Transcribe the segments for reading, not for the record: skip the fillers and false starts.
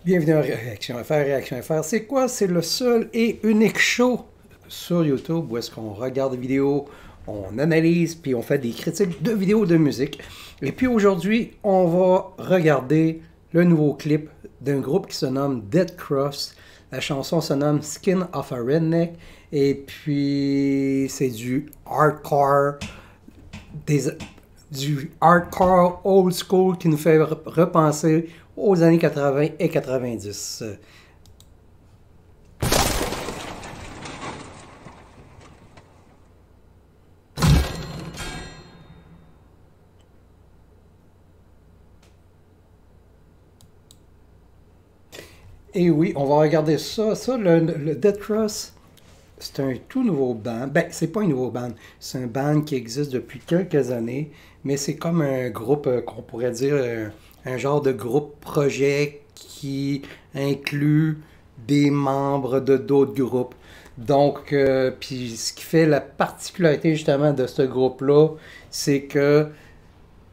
Bienvenue à Réaction FR. Réaction FR, c'est quoi? C'est le seul et unique show sur YouTube où est-ce qu'on regarde des vidéos, on analyse, puis on fait des critiques de vidéos de musique. Et puis aujourd'hui, on va regarder le nouveau clip d'un groupe qui se nomme Dead Cross. La chanson se nomme Skin of a Redneck. Et puis, c'est du hardcore, du hardcore old school qui nous fait repenser aux années 80 et 90. Et oui, on va regarder ça. Le Dead Cross, c'est un tout nouveau band. Ben, c'est pas un nouveau band. C'est un band qui existe depuis quelques années, mais c'est comme un groupe qu'on pourrait dire un genre de groupe projet qui inclut des membres de d'autres groupes. Donc, puis ce qui fait la particularité justement de ce groupe-là, c'est que,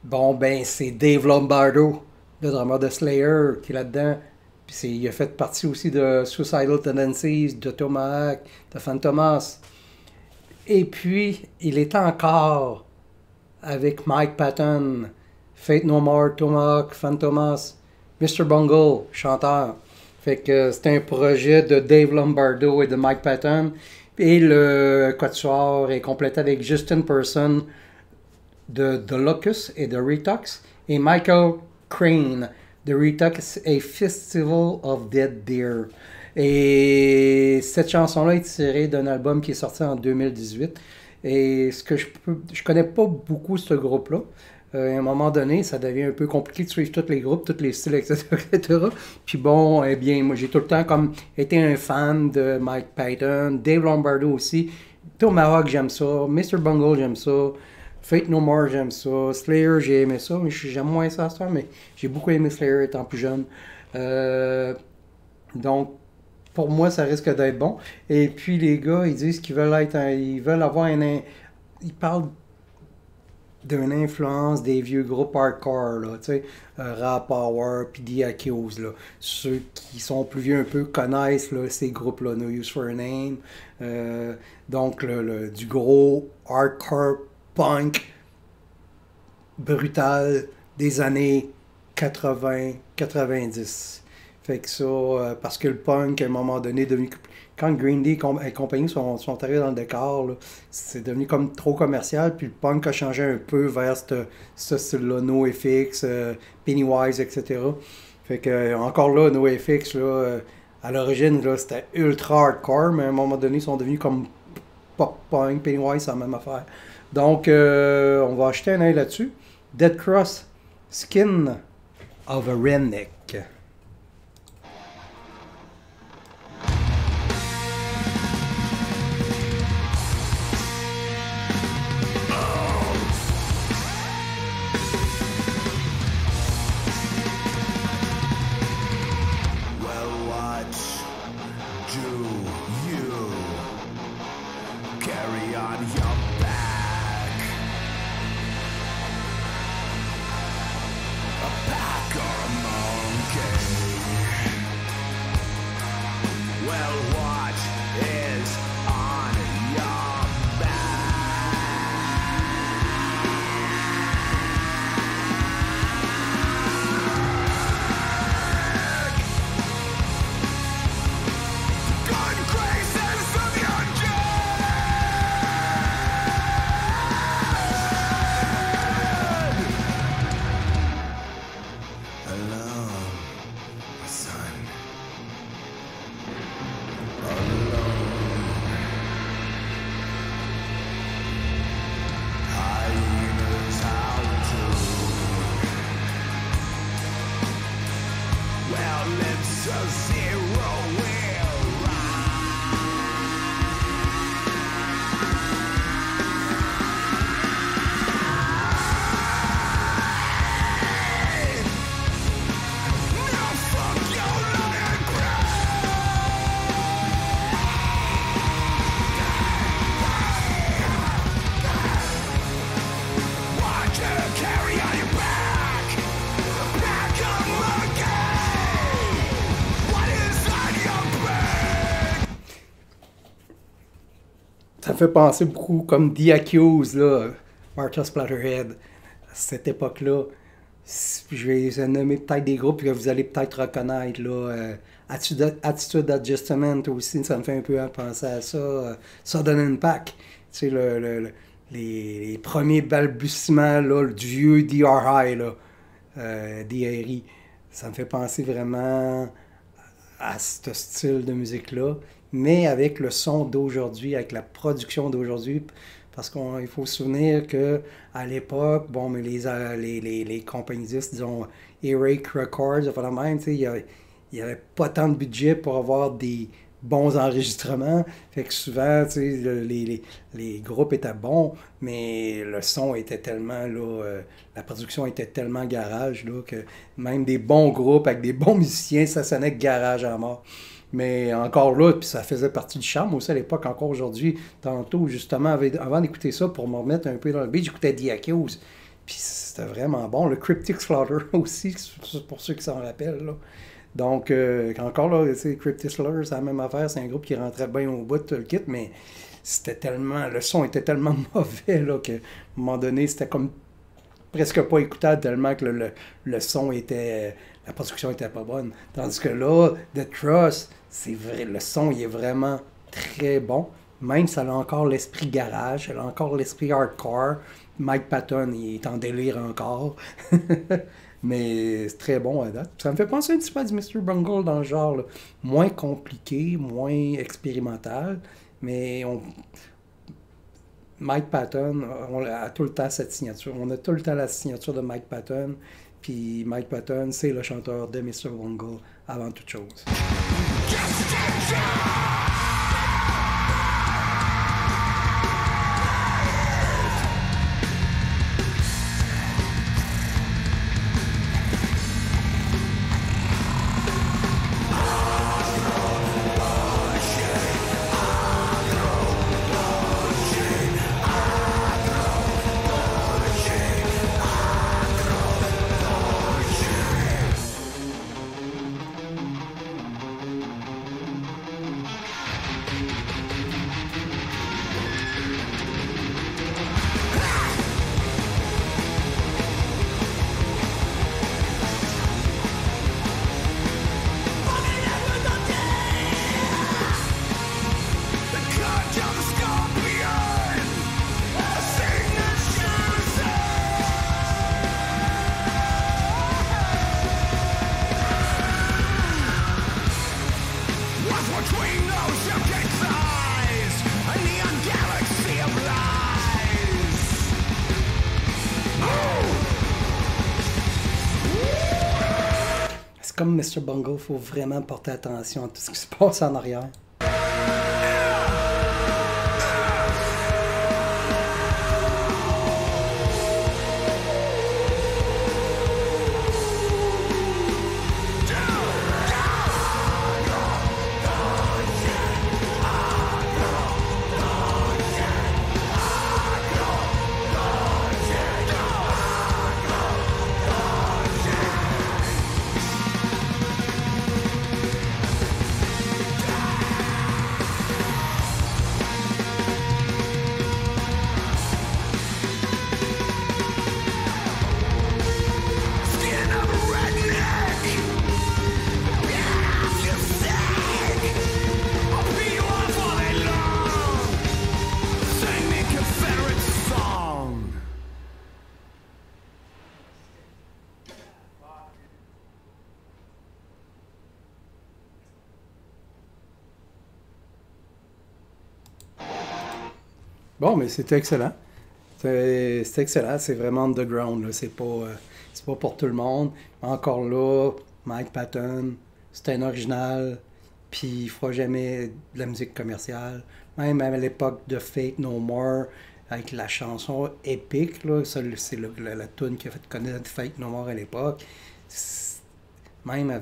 bon, ben, c'est Dave Lombardo, le drummer de Slayer, qui est là-dedans. Puis il a fait partie aussi de Suicidal Tendencies, de Tomahawk, de Fantomas. Et puis, il est encore avec Mike Patton, Faith No More, Tomahawk, Fantomas, Mr. Bungle, chanteur. Fait que c'est un projet de Dave Lombardo et de Mike Patton. Et le quatuor est complété avec Justin Person de The Locust et de Retox et Michael Crane de Retox et Festival of Dead Deer. Et cette chanson-là est tirée d'un album qui est sorti en 2018. Et ce que je connais pas beaucoup ce groupe-là. À un moment donné, ça devient un peu compliqué de suivre tous les groupes, tous les styles, etc., etc. Puis bon, eh bien, moi j'ai tout le temps comme été un fan de Mike Patton, Dave Lombardo aussi, Tomahawk j'aime ça, Mr. Bungle j'aime ça, Faith No More j'aime ça, Slayer j'ai aimé ça, mais j'aime moins ça, mais j'ai beaucoup aimé Slayer étant plus jeune. Donc pour moi, ça risque d'être bon. Et puis les gars, ils disent qu'ils veulent ils veulent avoir ils parlent d'une influence des vieux groupes hardcore, là, tu sais, Raw Power, puis The Accused, là. Ceux qui sont plus vieux un peu connaissent là, ces groupes-là, No Use for a Name. Donc, du gros hardcore punk brutal des années 80-90. Fait que ça, parce que le punk, à un moment donné, est devenu. Quand Green Day et compagnie sont arrivés dans le décor, c'est devenu comme trop commercial, puis le punk a changé un peu vers ce style-là, NoFX, Pennywise, etc. Fait que, encore là, NoFX, là, à l'origine, là, c'était ultra hardcore, mais à un moment donné, ils sont devenus comme pop-punk, Pennywise, c'est la même affaire. Donc, on va acheter un œil là-dessus. Dead Cross, Skin of a Redneck. Carry on your back, a pack or a monkey. Well, what is on your back? Gun graces of your alone, son. Alone. Hyenas howl too. Well, it's a zero will ride. Now fuck your London watch her carry on your back, the back of a monkey. ça fait penser beaucoup comme The Accused, là, Martha Splatterhead, à cette époque-là. Je vais nommer peut-être des groupes que vous allez peut-être reconnaître, là. Attitude Adjustment aussi, ça me fait un peu penser à ça. Sudden Impact, tu sais, les premiers balbutiements là, du vieux DRI, là, DRI. Ça me fait penser vraiment à ce style de musique-là, mais avec le son d'aujourd'hui, avec la production d'aujourd'hui, parce qu'il faut se souvenir que à l'époque, bon, mais les compagnies disques, disons, Earache Records, enfin, même, tu sais, il n'y avait pas tant de budget pour avoir des bons enregistrements. Fait que souvent, tu sais, les groupes étaient bons, mais le son était tellement, là, la production était tellement garage, là, que même des bons groupes avec des bons musiciens, ça sonnait garage à mort. Mais encore là, puis ça faisait partie du charme aussi à l'époque, encore aujourd'hui. Tantôt, justement, avant d'écouter ça, pour me remettre un peu dans le beat, j'écoutais The Accused. Puis c'était vraiment bon. Le Cryptic Slaughter aussi, pour ceux qui s'en rappellent, là. Donc, encore là, tu sais, Cryptic Slaughter, c'est la même affaire. C'est un groupe qui rentrait bien au bout de le kit, mais c'était tellement... Le son était tellement mauvais, là, qu'à un moment donné, c'était comme presque pas écoutable tellement que le son était... La production était pas bonne. Tandis que là, The Trust, c'est vrai, le son, il est vraiment très bon. Même ça a encore l'esprit garage, ça a encore l'esprit hardcore. Mike Patton, il est en délire encore. Mais c'est très bon à date. Ça me fait penser un petit peu à du Mr. Bungle dans le genre, là. Moins compliqué, moins expérimental, mais Mike Patton, on a tout le temps cette signature. On a tout le temps la signature de Mike Patton. Puis Mike Patton, c'est le chanteur de Mr. Bungle avant toute chose. Comme Mr. Bungle, il faut vraiment porter attention à tout ce qui se passe en arrière. Bon, mais c'était excellent. C'est excellent. C'est vraiment underground, là. C'est pas pour tout le monde. Encore là, Mike Patton, c'est un original. Puis il fera jamais de la musique commerciale. Même à l'époque de Fate No More, avec la chanson épique, là, ça, c'est la tune qui a fait connaître Fate No More à l'époque. Même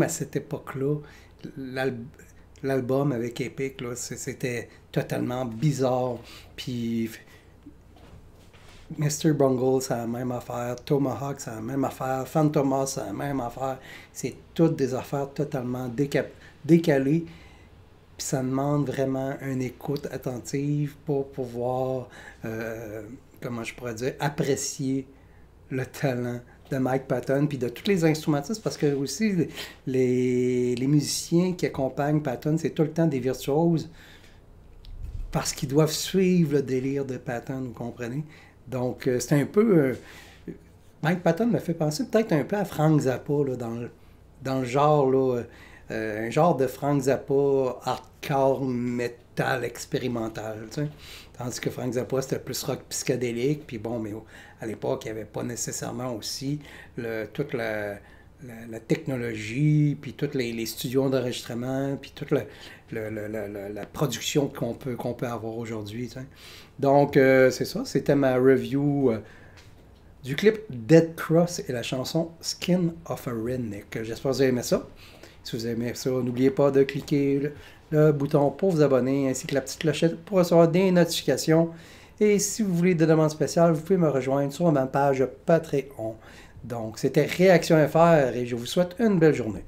à cette époque-là, l'album avec Epic, là, c'était totalement bizarre. Puis Mr. Bungle, c'est la même affaire. Tomahawk, c'est la même affaire. Fantomas, c'est la même affaire. C'est toutes des affaires totalement décalées. Puis ça demande vraiment une écoute attentive pour pouvoir, comment je pourrais dire, apprécier le talent de Mike Patton, puis de tous les instrumentistes, parce que aussi les musiciens qui accompagnent Patton, c'est tout le temps des virtuoses, parce qu'ils doivent suivre le délire de Patton, vous comprenez? Donc, c'est un peu... Mike Patton me fait penser peut-être un peu à Frank Zappa, là, dans le genre, là, un genre de Frank Zappa hardcore metal expérimental, tu sais. Tandis que Frank Zappa, c'était plus rock psychédélique, puis bon, mais à l'époque, il n'y avait pas nécessairement aussi toute la technologie, puis tous les studios d'enregistrement, puis toute la production qu'on peut avoir aujourd'hui, tu sais. Donc, c'est ça, c'était ma review du clip Dead Cross et la chanson Skin of a Redneck. J'espère que vous avez aimé ça. Si vous aimez ça, n'oubliez pas de cliquer le bouton pour vous abonner ainsi que la petite clochette pour recevoir des notifications. Et si vous voulez des demandes spéciales, vous pouvez me rejoindre sur ma page Patreon. Donc, c'était Réaction FR et je vous souhaite une belle journée.